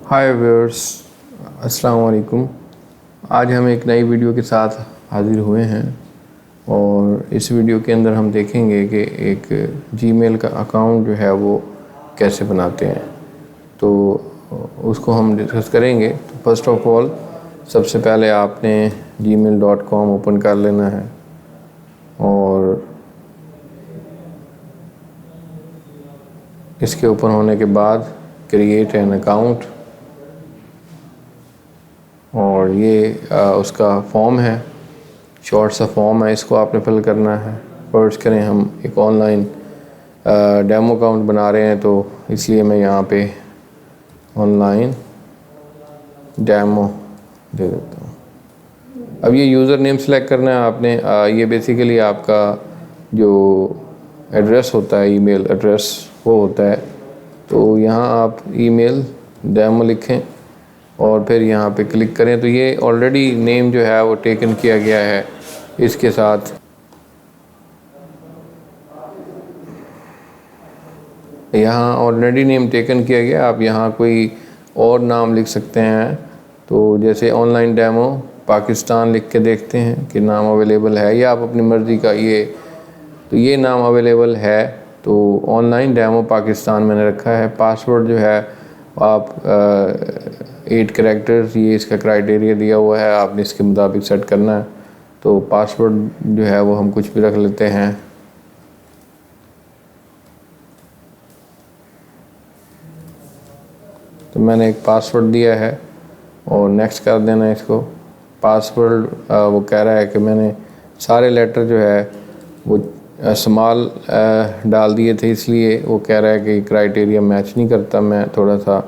हाय viewers, अस्सलाम वालेकुम। आज हम एक नई वीडियो के साथ हाज़िर हुए हैं और इस वीडियो के अंदर हम देखेंगे कि एक जीमेल का अकाउंट जो है वो कैसे बनाते हैं। तो उसको हम डिस्कस करेंगे। तो फर्स्ट ऑफ ऑल सबसे पहले आपने gmail.com ओपन कर लेना है और इसके ओपन होने के बाद क्रिएट एन अकाउंट, और ये उसका फॉर्म है, शॉर्ट सा फॉर्म है, इसको आपने फिल करना है। फर्स्ट करें हम एक ऑनलाइन डेमो अकाउंट बना रहे हैं, तो इसलिए मैं यहाँ पे ऑनलाइन डेमो दे देता हूँ। अब ये यूज़र नेम सेलेक्ट करना है आपने। ये बेसिकली आपका जो एड्रेस होता है, ईमेल एड्रेस वो होता है। तो यहाँ आप ईमेल डेमो लिखें और फिर यहाँ पे क्लिक करें। तो ये ऑलरेडी नेम जो है वो टेकन किया गया है इसके साथ। यहाँ ऑलरेडी नेम टेकन किया गया, आप यहाँ कोई और नाम लिख सकते हैं। तो जैसे ऑनलाइन डेमो पाकिस्तान लिख के देखते हैं कि नाम अवेलेबल है, या आप अपनी मर्ज़ी का ये नाम अवेलेबल है। तो ऑनलाइन डेमो पाकिस्तान मैंने रखा है। पासवर्ड जो है आप 8 कैरेक्टर्स, ये इसका क्राइटेरिया दिया हुआ है, आपने इसके मुताबिक सेट करना है। तो पासवर्ड जो है वो हम कुछ भी रख लेते हैं। तो मैंने एक पासवर्ड दिया है और नेक्स्ट कर देना है इसको। पासवर्ड वो कह रहा है कि मैंने सारे लेटर जो है वो स्मॉल डाल दिए थे, इसलिए वो कह रहा है कि क्राइटेरिया मैच नहीं करता। मैं थोड़ा सा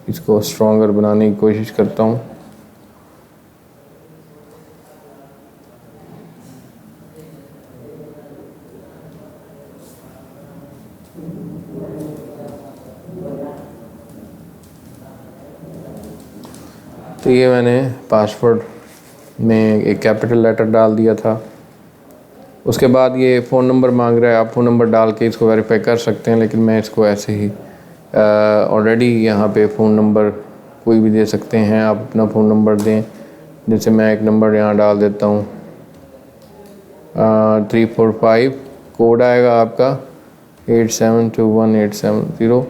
इसको स्ट्रॉन्गर बनाने की कोशिश करता हूँ। तो ये मैंने पासवर्ड में एक कैपिटल लेटर डाल दिया था। उसके बाद ये फ़ोन नंबर मांग रहा है, आप फ़ोन नंबर डाल के इसको वेरीफाई कर सकते हैं, लेकिन मैं इसको ऐसे ही ऑलरेडी यहाँ पे फ़ोन नंबर कोई भी दे सकते हैं। आप अपना फ़ोन नंबर दें, जैसे मैं एक नंबर यहाँ डाल देता हूँ 345, कोड आएगा आपका 872187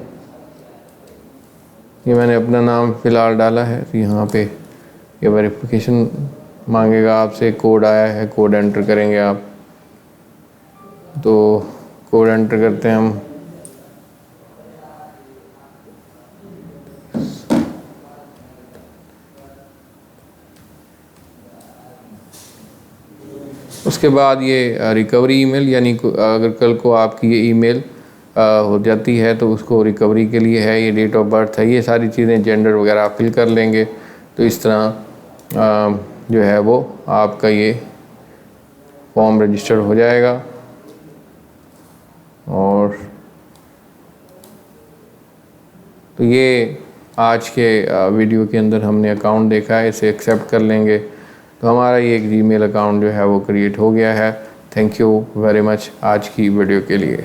ये मैंने अपना नाम फ़िलहाल डाला है। तो यहाँ पे ये वेरिफिकेशन मांगेगा आपसे, कोड आया है, कोड एंटर करेंगे आप। तो कोड एंटर करते हैं हम। उसके बाद ये रिकवरी ईमेल, यानी अगर कल को आपकी ये ईमेल हो जाती है तो उसको रिकवरी के लिए है। ये डेट ऑफ बर्थ है, ये सारी चीज़ें, जेंडर वगैरह आप फिल कर लेंगे। तो इस तरह जो है वो आपका ये फॉर्म रजिस्टर हो जाएगा। और तो ये आज के वीडियो के अंदर हमने अकाउंट देखा है, इसे एक्सेप्ट कर लेंगे तो हमारा ये एक जीमेल अकाउंट जो है वो क्रिएट हो गया है। थैंक यू वेरी मच आज की वीडियो के लिए।